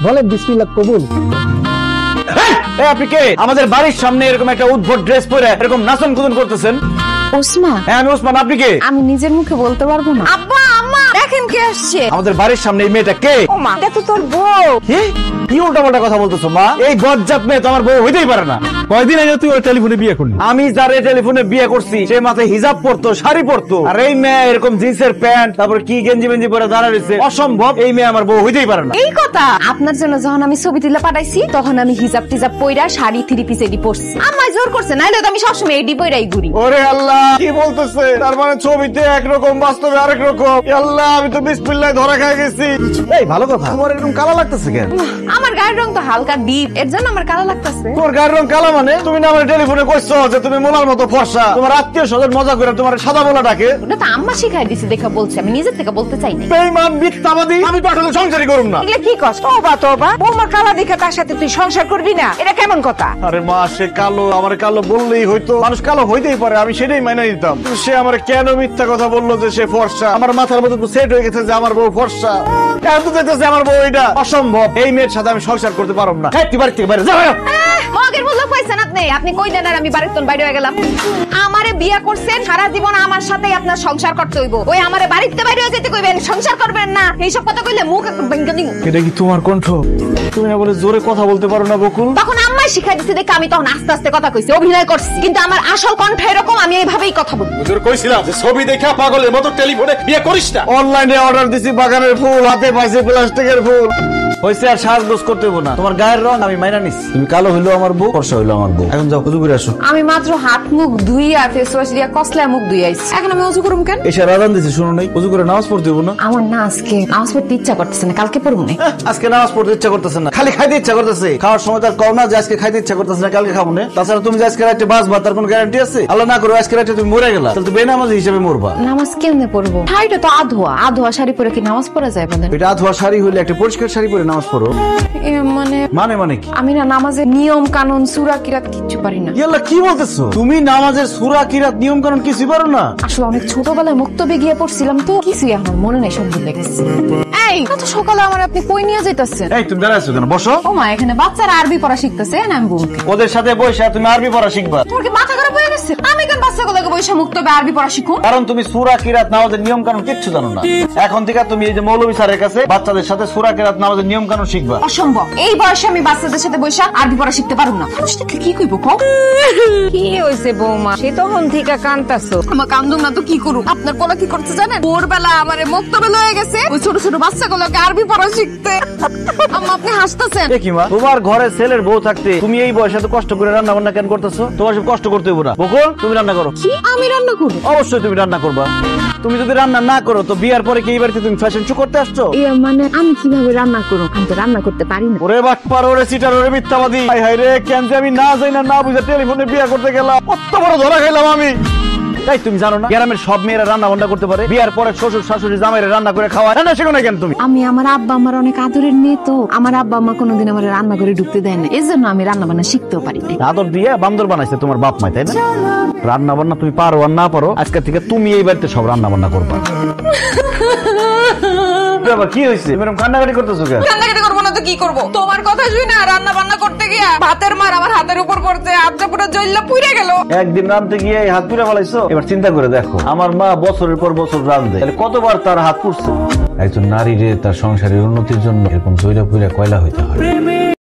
বলেন বিসমিল্লাহ কবুল। আপনি কে? আমাদের বাড়ির সামনে এরকম একটা উদ্ভট ড্রেস পরে এরকম নাচন কুদন করতেছেন? ওসমান। হ্যাঁ আমি ওসমান, আপনি কে? আমি নিজের মুখে বলতে পারবো না। আব্বা আম্মা দেখেন কে আসছে। আমাদের বাড়ির সামনে এই মেয়েটা কে? ও মা, এটা তো তোর বউ। কি উল্টাপাল্টা কথা বলতেছো মা? এই বজ্জাত মেয়ে তো আমার বউ হইতেই পারে না। কয়দিন আগে তুই ওর টেলিফোনে বিয়ে করলি? আমি যারে টেলিফোনে বিয়ে করছি সে মাথায় হিজাব পরতো, শাড়ি পরতো, আর এই মেয়ে এরকম জিন্সের প্যান্ট তারপর কি গেঞ্জি মেঞ্জি পরে দাঁড়া রয়েছে। অসম্ভব, এই মেয়ে আমার বউ হইতেই পারে না। এই কথা আপনার জন্য যখন আমি ছবি তুলে পাঠাইছি তখন আমি হিজাব টিজাব পইরা শাড়ি থ্রি পিস এডি পরছি। আম্মাই জোর করছে, নাইলে তো আমি সবসময় এডি পইরাই ঘুরি। ওরে আল্লাহ, কি বলতেছে? তার মানে ছবিতে একরকম বাস্তবে আরেক রকম। আল্লাহ, আমি তো বিসমিল্লাহ ধরা খাই গেছি। এই ভালো কথা, তোমার এরকম কালো লাগতেছে কেন? আমার গায়ের রং তো হালকা ডিপ, এর জন্য আমার কালো লাগতেছে। তোমার গায়ের রং কালো মানে? তুমি না আমার টেলিফোনে কইছো যে তুমি মোলার মতো ফর্সা। তোমার আত্মীয় স্বজন মজা করে তোমার সাদা বলা ডাকে। ওটা তো আম্মা শিখাই দিছে দেখা বলছে, আমি নিজের থেকে বলতে চাই না। বেঈমান মিথ্যাবাদী, আমি পাঠালে সংসারই করুম না। এগুলা কি কষ্ট? তোবা তোবা, বৌমার কালা দেখে তার সাথে তুই সংসার করবি না, এটা কেমন কথা? আরে মা, সে কালো, আমার কালো বললেই হয়তো। মানুষ কালো হইতেই পারে, আমি সেটাই মাইনে নিতাম। সে আমার কেন মিথ্যা কথা বললো যে সে ফর্সা? আমার মাথার মধ্যে তো সেট হয়ে গেছে যে আমার বউ ফর্সা। এখন তো দেখতেছে আমার বউ এটা। অসম্ভব, এই মেয়ের সাথে আমি সংসার করতে পারব না। তুই বাড়ি থেকে বাইরে যাও। মগের বললো পাইছেন আপনি, আপনি কই দেন আর আমি বাড়ির তোন বাইরে হয়ে গেলাম। আমারে বিয়ে করছেন, সারা জীবন আমার সাথেই আপনার সংসার করতে হইব। ওই আমারে বাড়িতে বাইরে হয়ে যেতে কইবেন, সংসার করবেন না, এইসব কথা কইলে মুখ ভেঙে দিব। এটা কি তোমার কণ্ঠ? তুমি না বলে জোরে কথা বলতে পারো না বকুল? তখন আম্মাই শিখাই দিছে দেখে আমি তখন আস্তে আস্তে কথা কইছি, অভিনয় করছি। কিন্তু আমার আসল কণ্ঠ এরকম, আমি এইভাবেই কথা বলবো। হুজুর কইছিলাম যে ছবি দেখা পাগলের মতো টেলিফোনে বিয়ে করিস না। অনলাইনে অর্ডার দিছি বাগানের ফুল, হাতে পাইছি প্লাস্টিকের ফুল। হইছে, আর সাজগোজ করতে হইব না। তোমার গায়ের রং আমি মাইনা নিছি। তুমি কালো হইলো আমার বউ, ফর্সা হইলো আমার বউ। এখন যাও ওযু করে আসো। আমি মাত্র হাত মুখ ধুইয়া ফেস ওয়াশ দিয়া কসলা মুখ ধুই আইছি। এখন আমি ওযু করুম কেন? এসে রাজান দিছে, শুনো নাই? ওযু করে নামাজ পড়তে হইব না? আমার না আজকে নামাজ পড়তে ইচ্ছা করতেছে না, কালকে পড়বো না। আজকে নামাজ পড়তে ইচ্ছা করতেছে না, খালি খাইতে ইচ্ছা করতেছে। খাওয়ার সময় তার কও না যে আজকে খাইতে ইচ্ছা করতেছে না, কালকে খাবো না। তাছাড়া তুমি যে আজকে রাতে বাঁচবা তার কোনো গ্যারান্টি আছে? আল্লাহ না করো আজকে রাতে তুমি মরে গেলা, তাহলে তো বেনামাজি হিসেবে মরবা। নামাজ কেমনে পড়বো? শাড়িটা তো আধোয়া, আধোয়া শাড়ি পরে কি নামাজ পড়া যায় বলেন? এটা আধোয়া শাড়ি হইলে একটা পরিষ্কার শাড়ি পরে নামাজ পড়ো। মানে মানে মানে কি? আমি না নামাজের নিয়ম কানুন সূরা কিরাত কিচ্ছু পারি না। ইয়াল্লাহ, কি বলতেছো? তুমি নামাজের সূরা কিরাত নিয়ম কানুন কিছু পারো না? আসলে অনেক ছোটবেলায় মুক্তবে গিয়ে পড়ছিলাম তো, কিছুই আমার মনে নাই, সব ভুলে গেছি। এই কত সকালে আমার আপনি কই নিয়ে যাইতাছেন? এই তুমি দাঁড়াইছো কেন? বসো। ও মা, এখানে বাচ্চারা আরবি পড়া শিখতেছে না, আমি বলতে ওদের সাথে বসে তুমি আরবি পড়া শিখবা। তোর কি মাথা খারাপ হয়ে গেছে? আমি কেন বাচ্চাগুলোকে বসে মুক্তবে আরবি পড়া শিখুন? কারণ তুমি সূরা কিরাত নামাজের নিয়ম কানুন কিচ্ছু জানো না। এখন থেকে তুমি এই যে মৌলভী স্যারের কাছে বাচ্চাদের সাথে সূরা কিরাত নামাজের নিয়ম কানুন শিখবা। অসম্ভব, এই বয়সে আমি বাচ্চাদের সাথে বসে আরবি পড়া শিখতে পারবো না। মানুষ দেখলে কি কইব কও? কি হইছে বৌমা? সে তখন থেকে কাঁদতাছো। আমার কান্দুম না তো কি করু? আপনার পোলা কি করতে জানেন? ভোরবেলা আমারে মুক্তবে লয়ে গেছে ওই ছোট ছোট বাচ্চাগুলোকে আরবি পড়া শিখতে। আম্মা আপনি হাসতাছেন? কি মা, তোমার ঘরে ছেলের বউ থাকতে তুমি এই বয়সে এত কষ্ট করে রান্না বান্না কেন করতেছো? তোমার সব কষ্ট করতে হইব না। বকুল, তুমি রান্না করো। কি আমি রান্না করব? অবশ্যই তুমি রান্না করবা। তুমি যদি রান্না না করো তো বিয়ার পরে কি এই বাড়িতে তুমি ফ্যাশন শো করতে আসছো? মানে আমি কিভাবে রান্না করব? আমি তো রান্না করতে পারি না। ওরে বাটপার, ওরে চিটার, ওরে মিথ্যাবাদী। হাই হাই রে, কেন যে আমি না যাই না বুঝে টেলিফোনে বিয়ে করতে গেলাম, কত বড় ধরা খাইলাম আমি। তাই তুমি জানো না গ্রামের সব মেয়েরা রান্না বান্না করতে পারে? বিয়ার পরে শ্বশুর শাশুড়ি জামাইরে রান্না করে খাওয়ায়, রান্না শেখো না কেন তুমি? আমি আমার আব্বা আমার অনেক আদরের মেয়ে তো, আমার আব্বা আম্মা কোনোদিন আমার রান্না করে ঢুকতে দেয় না, এজন্য আমি রান্না বান্না শিখতেও পারি না। আদর দিয়ে বান্দর বানাইছে তোমার বাপ মাই, তাই না? রান্না বান্না তুমি পারো আর না পারো, আজকে থেকে তুমি এই বাড়িতে সব রান্না বান্না করবা। কি হয়েছে? তুমি এরকম কান্নাকাটি করতেছো কেন? কান্নাকাটি করবো না তো কি করবো? তোমার কথা শুই না রান্না বান্না করতে গিয়া ভাতের মার আমার হাতের উপর পড়ছে, হাতটা পুরো জ্বললা পুড়ে গেল। একদিন রাঁধতে গিয়ে হাত পুড়ে ফেলাইছো। এবার চিন্তা করে দেখো, আমার মা বছরের পর বছর রাঁধে, তাহলে কতবার তার হাত পুড়ছে। একজন নারীরে তার সংসারের উন্নতির জন্য এরকম জয়রা পুইরা কয়লা হইতে হয়।